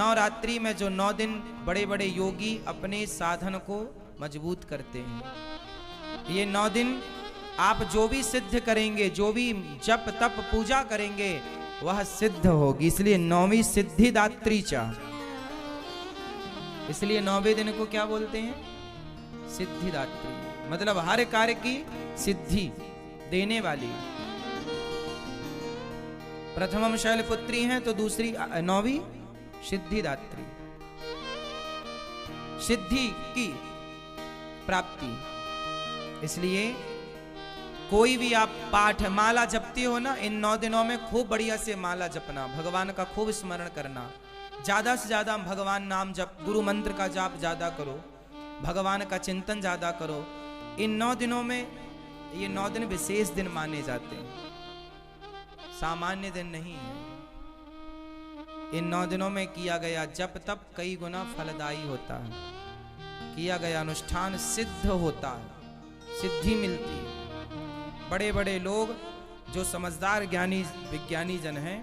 नवरात्रि में जो 9 दिन बड़े बड़े योगी अपने साधन को मजबूत करते हैं। ये 9 दिन आप जो भी सिद्ध करेंगे, जो भी जप तप पूजा करेंगे, वह सिद्ध होगी। इसलिए 9वीं सिद्धिदात्री चा, इसलिए 9वें दिन को क्या बोलते हैं? सिद्धिदात्री, मतलब हर कार्य की सिद्धि देने वाली। प्रथमम शैलपुत्री हैं तो दूसरी 9वीं सिद्धिदात्री, सिद्धि की प्राप्ति। इसलिए कोई भी आप पाठ माला जपते हो ना, इन 9 दिनों में खूब बढ़िया से माला जपना, भगवान का खूब स्मरण करना, ज्यादा से ज्यादा भगवान नाम जप, गुरु मंत्र का जाप ज्यादा करो, भगवान का चिंतन ज्यादा करो। इन 9 दिनों में, ये 9 दिन विशेष दिन माने जाते हैं, सामान्य दिन नहीं है। इन 9 दिनों में किया गया जप तप कई गुना फलदायी होता है, किया गया अनुष्ठान सिद्ध होता है, सिद्धि मिलती है। बड़े बड़े लोग जो समझदार ज्ञानी विज्ञानी जन हैं,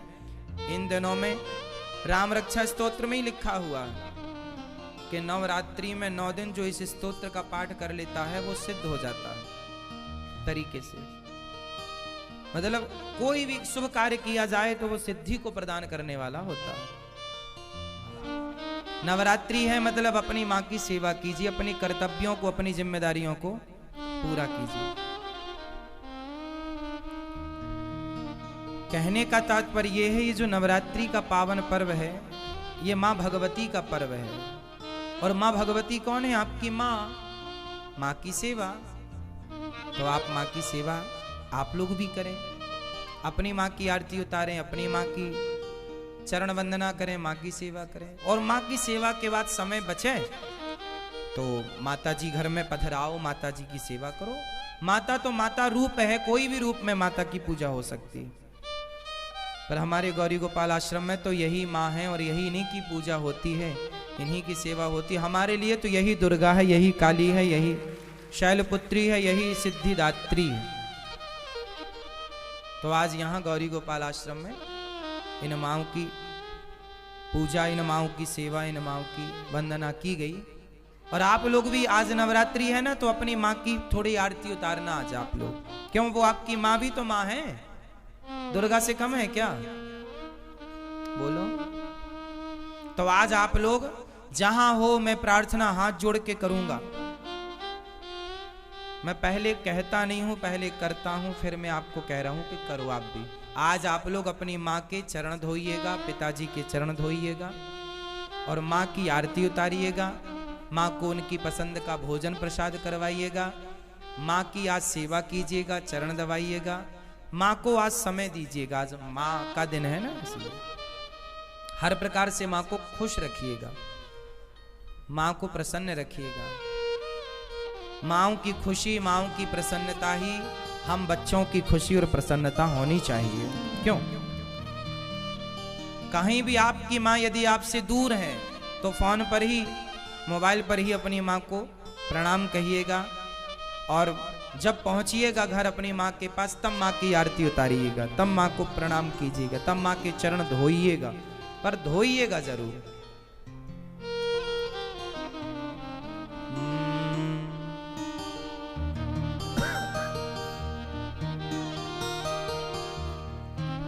इन दिनों में राम रक्षा स्तोत्र में ही लिखा हुआ है कि नवरात्रि में 9 दिन जो इस स्तोत्र का पाठ कर लेता है वो सिद्ध हो जाता है तरीके से। मतलब कोई भी शुभ कार्य किया जाए तो वो सिद्धि को प्रदान करने वाला होता है। नवरात्रि है मतलब अपनी माँ की सेवा कीजिए, अपनी कर्तव्यों को, अपनी जिम्मेदारियों को पूरा कीजिए। कहने का तात्पर्य यह है, ये जो नवरात्रि का पावन पर्व है, ये माँ भगवती का पर्व है। और माँ भगवती कौन है? आपकी माँ, माँ की सेवा। तो आप माँ की सेवा आप लोग भी करें, अपनी माँ की आरती उतारें, अपनी माँ की चरण वंदना करें, माँ की सेवा करें। और माँ की सेवा के बाद समय बचे तो माता जी घर में पधराओ, माता जी की सेवा करो। माता तो माता रूप है, कोई भी रूप में माता की पूजा हो सकती है, पर हमारे गौरी गोपाल आश्रम में तो यही माँ है और यही इन्हीं की पूजा होती है, इन्हीं की सेवा होती है। हमारे लिए तो यही दुर्गा है, यही काली है, यही शैलपुत्री है, यही सिद्धिदात्री है। तो आज यहाँ गौरी गोपाल आश्रम में इन माँओं की पूजा, इन माँओं की सेवा, इन माँओं की वंदना की गई। और आप लोग भी, आज नवरात्रि है ना, तो अपनी माँ की थोड़ी आरती उतारना आज आप लोग। क्यों? वो आपकी माँ भी तो माँ है, दुर्गा से कम है क्या? बोलो। तो आज आप लोग जहां हो, मैं प्रार्थना हाथ जोड़ के करूंगा। मैं पहले कहता नहीं हूं, पहले करता हूं, फिर मैं आपको कह रहा हूं कि करो आप भी। आज आप लोग अपनी माँ के चरण धोइएगा, पिताजी के चरण धोइएगा और माँ की आरती उतारिएगा। माँ को उनकी पसंद का भोजन प्रसाद करवाइएगा, माँ की आज सेवा कीजिएगा, चरण दबाइएगा, माँ को आज समय दीजिएगा। आज माँ का दिन है ना, इसलिए हर प्रकार से माँ को खुश रखिएगा, माँ को प्रसन्न रखिएगा। माँओं की खुशी, माँओं की प्रसन्नता ही हम बच्चों की खुशी और प्रसन्नता होनी चाहिए। क्यों? कहीं भी आपकी माँ यदि आपसे दूर है तो फोन पर ही, मोबाइल पर ही अपनी माँ को प्रणाम कहिएगा, और जब पहुंचिएगा घर अपनी माँ के पास, तब माँ की आरती उतारिएगा, तब माँ को प्रणाम कीजिएगा, तब माँ के चरण धोइएगा, पर धोइएगा जरूर।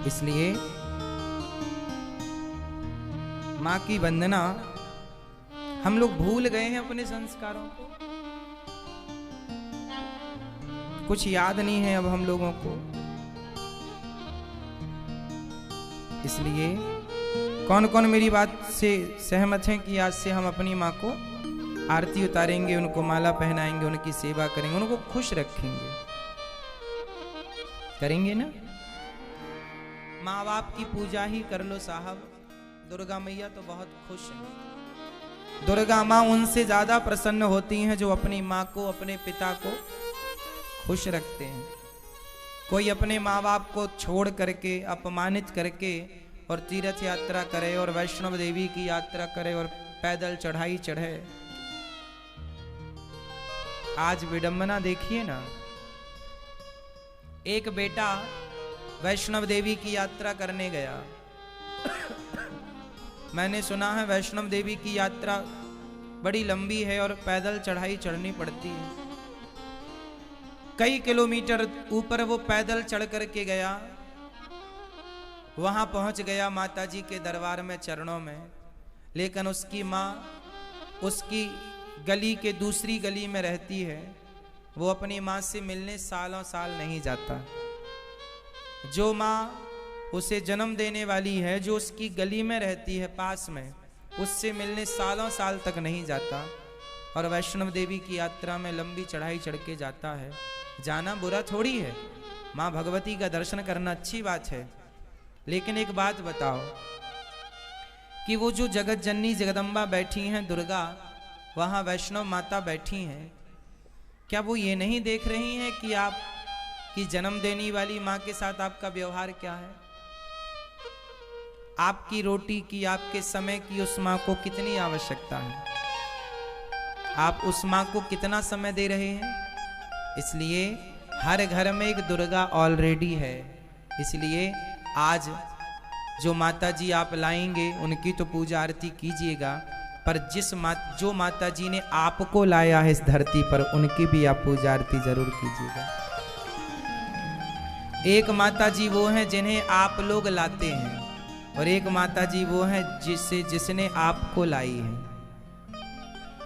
इसलिए माँ की वंदना, हम लोग भूल गए हैं अपने संस्कारों को, कुछ याद नहीं है अब हम लोगों को। इसलिए कौन कौन मेरी बात से सहमत हैं कि आज से हम अपनी माँ को आरती उतारेंगे, उनको माला पहनाएंगे, उनकी सेवा करेंगे, उनको खुश रखेंगे? करेंगे ना? माँ बाप की पूजा ही कर लो साहब। दुर्गा मैया तो बहुत खुश हैं। दुर्गा माँ उनसे ज्यादा प्रसन्न होती हैं जो अपनी माँ को, अपने पिता को खुश रखते हैं। कोई अपने माँ बाप को छोड़ करके, अपमानित करके और तीर्थ यात्रा करे और वैष्णव देवी की यात्रा करे और पैदल चढ़ाई चढ़े। आज विडंबना देखिए ना, एक बेटा वैष्णव देवी की यात्रा करने गया मैंने सुना है वैष्णव देवी की यात्रा बड़ी लंबी है और पैदल चढ़ाई चढ़नी पड़ती है। कई किलोमीटर ऊपर वो पैदल चढ़ करके गया, वहां पहुंच गया माता जी के दरबार में चरणों में, लेकिन उसकी माँ उसकी गली के दूसरी गली में रहती है। वो अपनी माँ से मिलने सालों साल नहीं जाता। जो माँ उसे जन्म देने वाली है, जो उसकी गली में रहती है पास में, उससे मिलने सालों साल तक नहीं जाता और वैष्णव देवी की यात्रा में लंबी चढ़ाई चढ़ के जाता है। जाना बुरा थोड़ी है, माँ भगवती का दर्शन करना अच्छी बात है, लेकिन एक बात बताओ कि वो जो जगत जननी जगदम्बा बैठी हैं दुर्गा, वहाँ वैष्णव माता बैठी हैं, क्या वो ये नहीं देख रही हैं कि आप की जन्म देने वाली माँ के साथ आपका व्यवहार क्या है? आपकी रोटी की, आपके समय की उस माँ को कितनी आवश्यकता है? आप उस माँ को कितना समय दे रहे हैं? इसलिए हर घर में एक दुर्गा ऑलरेडी है। इसलिए आज जो माता जी आप लाएंगे उनकी तो पूजा आरती कीजिएगा, पर जो माता जी ने आपको लाया है इस धरती पर, उनकी भी आप पूजा आरती जरूर कीजिएगा। एक माता जी वो हैं जिन्हें आप लोग लाते हैं, और एक माता जी वो हैं जिसने आपको लाई है।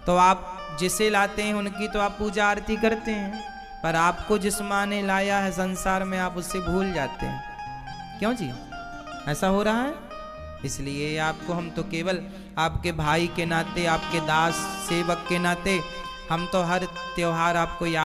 तो आप जिसे लाते हैं उनकी तो आप पूजा आरती करते हैं, पर आपको जिस माँ ने लाया है संसार में, आप उससे भूल जाते हैं। क्यों जी, ऐसा हो रहा है? इसलिए आपको हम तो केवल आपके भाई के नाते, आपके दास सेवक के नाते, हम तो हर त्योहार आपको याद